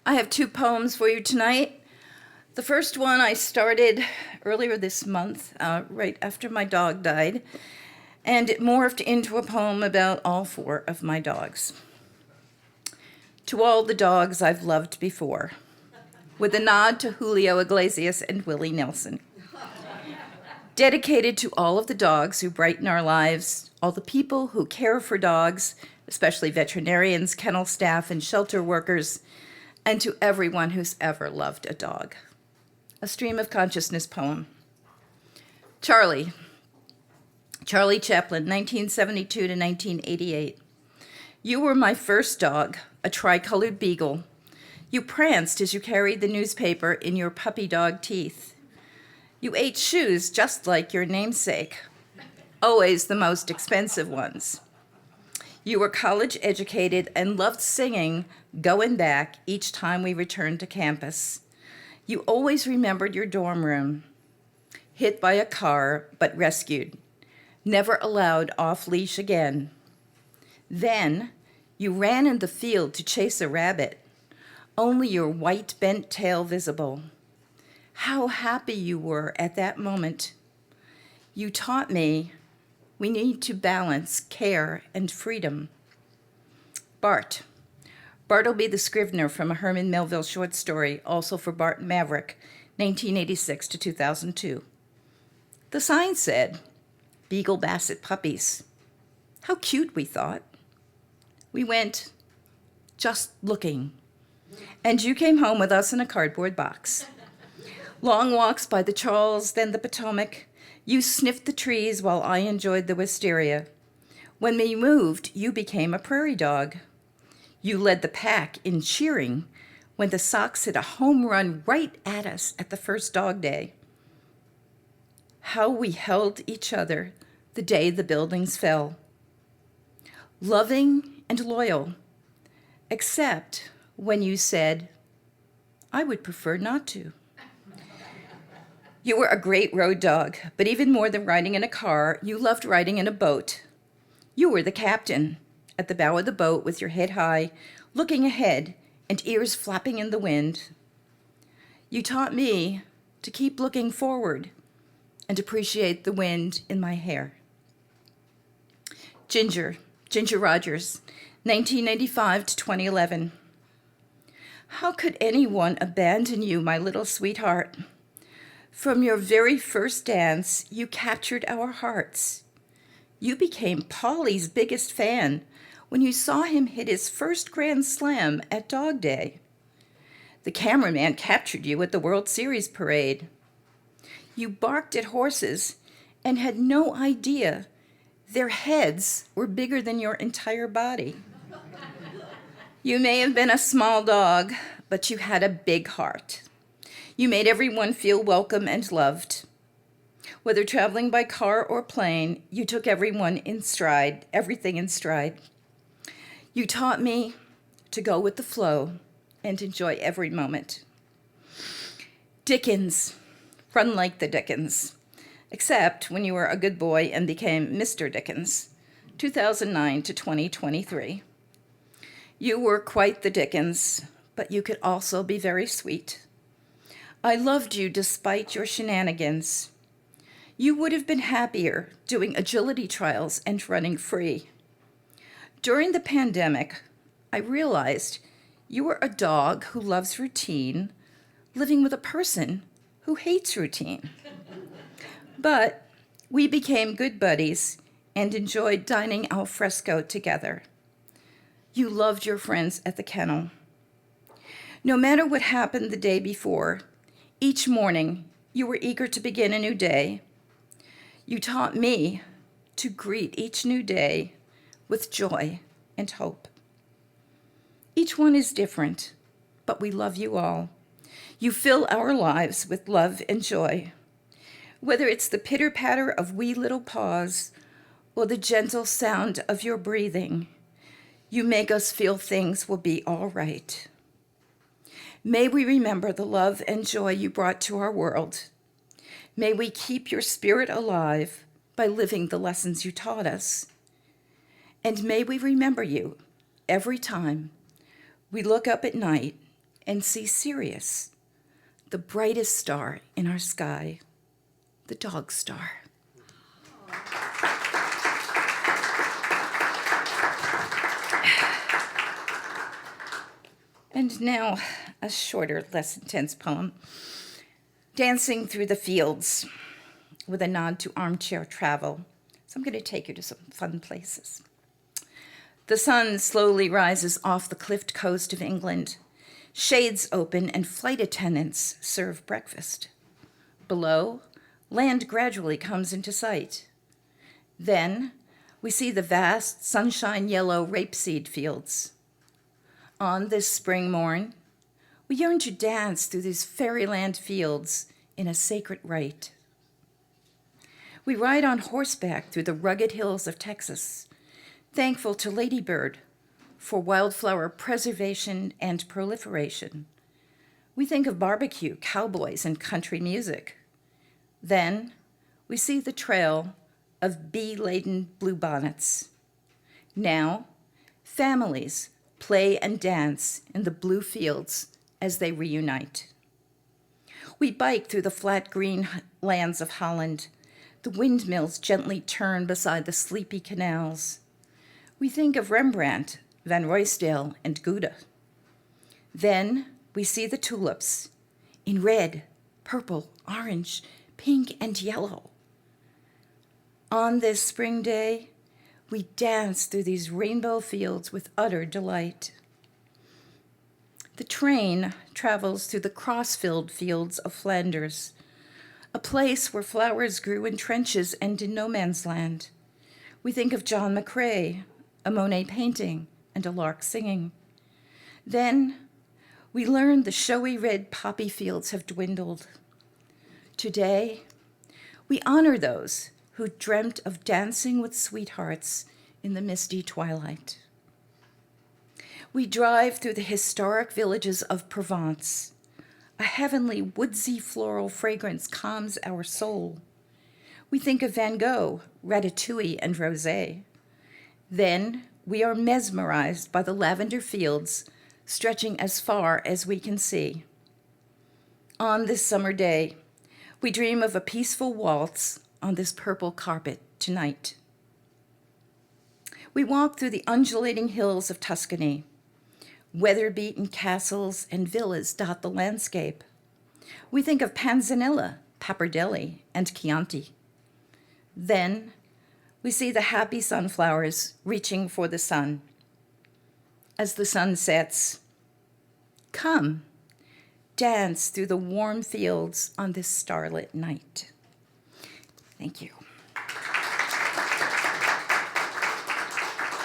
I have two poems for you tonight. The first one I started earlier this month, right after my dog died, and it morphed into a poem about all four of my dogs. To all the dogs I've loved before, with a nod to Julio Iglesias and Willie Nelson. Dedicated to all of the dogs who brighten our lives, all the people who care for dogs, especially veterinarians, kennel staff, and shelter workers, and to everyone who's ever loved a dog. A stream of consciousness poem. Charlie Chaplin, 1972 to 1988. You were my first dog, a tricolored beagle. You pranced as you carried the newspaper in your puppy dog teeth. You ate shoes just like your namesake, always the most expensive ones. You were college educated and loved singing Going Back each time we returned to campus. You always remembered your dorm room. Hit by a car, but rescued. Never allowed off leash again. Then you ran in the field to chase a rabbit, only your white bent tail visible. How happy you were at that moment. You taught me we need to balance care and freedom. Bartleby the Scrivener from a Herman Melville short story, also for Bart Maverick, 1986 to 2002. The sign said, Beagle Basset puppies. How cute, we thought. We went, just looking. And you came home with us in a cardboard box. Long walks by the Charles, then the Potomac. You sniffed the trees while I enjoyed the wisteria. When we moved, you became a prairie dog. You led the pack in cheering when the Sox hit a home run right at us at the first dog day. How we held each other the day the buildings fell. Loving and loyal, except when you said, I would prefer not to. You were a great road dog, but even more than riding in a car, you loved riding in a boat. You were the captain, at the bow of the boat with your head high, looking ahead and ears flapping in the wind. You taught me to keep looking forward and appreciate the wind in my hair. Ginger Rogers, 1995 to 2011. How could anyone abandon you, my little sweetheart? From your very first dance, you captured our hearts. You became Paulie's biggest fan when you saw him hit his first grand slam at Dog Day. The cameraman captured you at the World Series parade. You barked at horses and had no idea their heads were bigger than your entire body. You may have been a small dog, but you had a big heart. You made everyone feel welcome and loved. Whether traveling by car or plane, you took everyone in stride, everything in stride. You taught me to go with the flow and enjoy every moment. Dickens, run like the Dickens, except when you were a good boy and became Mr. Dickens, 2009 to 2023. You were quite the Dickens, but you could also be very sweet. I loved you despite your shenanigans. You would have been happier doing agility trials and running free. During the pandemic, I realized you were a dog who loves routine, living with a person who hates routine. But we became good buddies and enjoyed dining al fresco together. You loved your friends at the kennel. No matter what happened the day before, each morning, you were eager to begin a new day. You taught me to greet each new day with joy and hope. Each one is different, but we love you all. You fill our lives with love and joy. Whether it's the pitter-patter of wee little paws or the gentle sound of your breathing, you make us feel things will be all right. May we remember the love and joy you brought to our world. May we keep your spirit alive by living the lessons you taught us. And may we remember you every time we look up at night and see Sirius, the brightest star in our sky, the dog star. And now, a shorter, less intense poem, Dancing Through the Fields, with a nod to armchair travel. So I'm going to take you to some fun places. The sun slowly rises off the cliffed coast of England. Shades open and flight attendants serve breakfast. Below, land gradually comes into sight. Then we see the vast sunshine yellow rapeseed fields. On this spring morn, we yearn to dance through these fairyland fields in a sacred rite. We ride on horseback through the rugged hills of Texas, thankful to Ladybird for wildflower preservation and proliferation. We think of barbecue, cowboys, and country music. Then we see the trail of bee-laden bluebonnets. Now, families play and dance in the blue fields as they reunite. We bike through the flat green lands of Holland. The windmills gently turn beside the sleepy canals. We think of Rembrandt, Van Ruysdael, and Gouda. Then we see the tulips in red, purple, orange, pink, and yellow. On this spring day, we dance through these rainbow fields with utter delight. The train travels through the cross-filled fields of Flanders, a place where flowers grew in trenches and in no man's land. We think of John McCrae, a Monet painting, and a lark singing. Then we learn the showy red poppy fields have dwindled. Today, we honor those who dreamt of dancing with sweethearts in the misty twilight. We drive through the historic villages of Provence. A heavenly woodsy floral fragrance calms our soul. We think of Van Gogh, Ratatouille, and Rosé. Then we are mesmerized by the lavender fields stretching as far as we can see. On this summer day, we dream of a peaceful waltz on this purple carpet tonight. We walk through the undulating hills of Tuscany. Weather-beaten castles and villas dot the landscape. We think of Panzanella, Pappardelle, and Chianti. Then we see the happy sunflowers reaching for the sun. As the sun sets, come, dance through the warm fields on this starlit night. Thank you.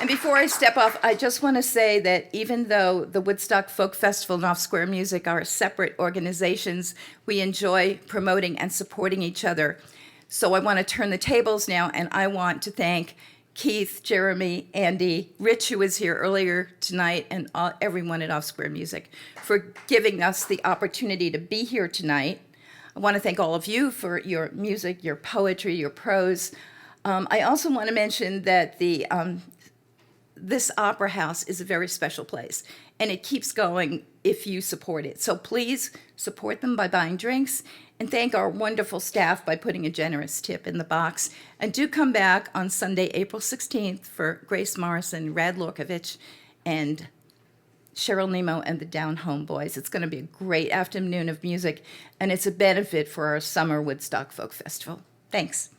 And before I step off, I just want to say that even though the Woodstock Folk Festival and Off Square Music are separate organizations, we enjoy promoting and supporting each other. So I want to turn the tables now, and I want to thank Keith, Jeremy, Andy, Rich, who was here earlier tonight, and everyone at Off Square Music for giving us the opportunity to be here tonight. I want to thank all of you for your music, your poetry, your prose. I also want to mention that this Opera House is a very special place, and it keeps going if you support it. So please support them by buying drinks, and thank our wonderful staff by putting a generous tip in the box. And do come back on Sunday, April 16th for Grace Morrison, Rad Lorkovich, and Cheryl Nemo and the Down Home Boys. It's going to be a great afternoon of music, and it's a benefit for our summer Woodstock Folk Festival. Thanks.